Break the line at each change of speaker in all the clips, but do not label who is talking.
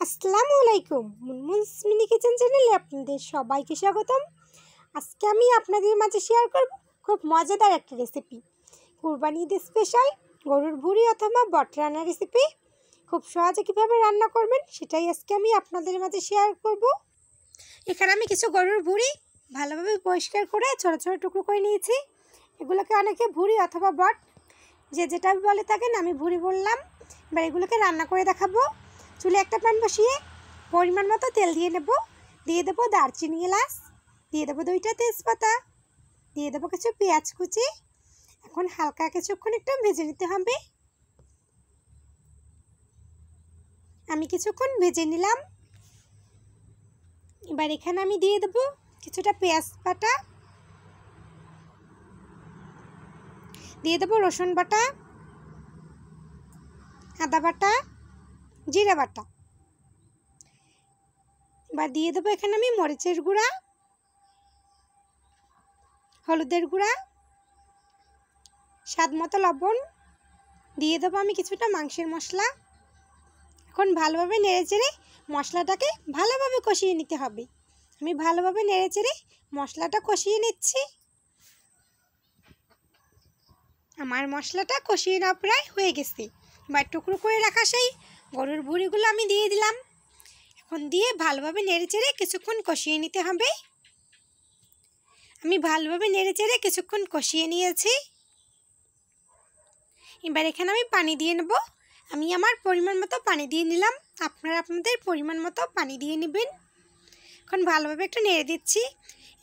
আসসালামু আলাইকুম। মুনমুনস mini kitchen চ্যানেলে আপনাদের সবাইকে স্বাগতম। আজকে আমি আপনাদের মাঝে শেয়ার করব খুব মজাদার একটা রেসিপি, কুরবানি ঈদ স্পেশাল গরুর ভুঁড়ি অথবা বট রান্নার রেসিপি। খুব সহজে কীভাবে রান্না করবেন সেটাই আজকে আমি আপনাদের মাঝে শেয়ার করব। এখানে আমি কিছু গরুর ভুঁড়ি ভালোভাবে পরিষ্কার করে ছোটো ছোটো টুকরো করে নিয়েছি। এগুলোকে অনেকে ভুঁড়ি অথবা বট যে যেটা বলে থাকেন, আমি ভুঁড়ি বললাম। এবার এগুলোকে রান্না করে দেখাবো। চুলে একটা প্যান বসিয়ে পরিমাণ মতো তেল দিয়ে নেব। দিয়ে দেবো দারচিনি, এলাচ, দিয়ে দেবো 2টা তেজপাতা, দিয়ে দেবো কিছু পেঁয়াজ কুচি। এখন হালকা কিছুক্ষণ একটু ভেজে নিতে হবে। আমি কিছুক্ষণ ভেজে নিলাম। এবার এখানে আমি দিয়ে দেবো কিছুটা পেঁয়াজ বাটা, দিয়ে দেবো রসুন বাটা, আদা বাটা, জিরা বাটা। এবার দিয়ে দেবো এখানে আমি মরিচের গুঁড়া, হলুদের গুঁড়া, স্বাদ মতো লবণ, দিয়ে দেবো আমি কিছুটা মাংসের মশলা। এখন ভালোভাবে নেড়েচেড়ে মশলাটাকে ভালোভাবে কষিয়ে নিতে হবে। আমি ভালোভাবে নেড়েচেড়ে মশলাটা কষিয়ে নিচ্ছি। আমার মশলাটা কষিয়ে নেওয়া প্রায় হয়ে গেছে। এবার টুকরো করে রাখা সেই গরুর ভুঁড়িগুলো আমি দিয়ে দিলাম। এখন দিয়ে ভালোভাবে নেড়েচেড়ে কিছুক্ষণ কষিয়ে নিতে হবে। আমি ভালোভাবে নেড়েচেড়ে কিছুক্ষণ কষিয়ে নিয়েছি। এবার এখানে আমি পানি দিয়ে নেব। আমি আমার পরিমাণ মতো পানি দিয়ে নিলাম, আপনারা আপনাদের পরিমাণ মতো পানি দিয়ে নেবেন। এখন ভালোভাবে একটু নেড়ে দিচ্ছি।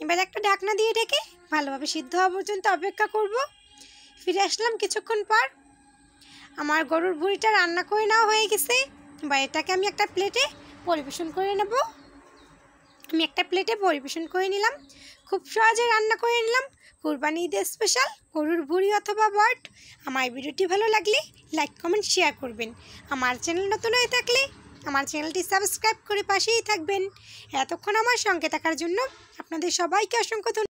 এবার একটা ঢাকনা দিয়ে ঢেকে ভালোভাবে সিদ্ধ হওয়া পর্যন্ত অপেক্ষা করব। ফিরে আসলাম কিছুক্ষণ পর। আমার গরুর ভুঁড়িটা রান্না করে নেওয়া হয়ে গেছে। এবার এটাকে আমি একটা প্লেটে পরিবেশন করে নেব। আমি একটা প্লেটে পরিবেশন করে নিলাম। খুব সহজে রান্না করে নিলাম কুরবানি ঈদের স্পেশাল গরুর ভুঁড়ি অথবা বট। আমার ভিডিওটি ভালো লাগলে লাইক, কমেন্ট, শেয়ার করবেন। আমার চ্যানেল নতুন হয়ে থাকলে আমার চ্যানেলটি সাবস্ক্রাইব করে পাশেই থাকবেন। এতক্ষণ আমার সঙ্গে থাকার জন্য আপনাদের সবাইকে অসংখ্য ধন্যবাদ।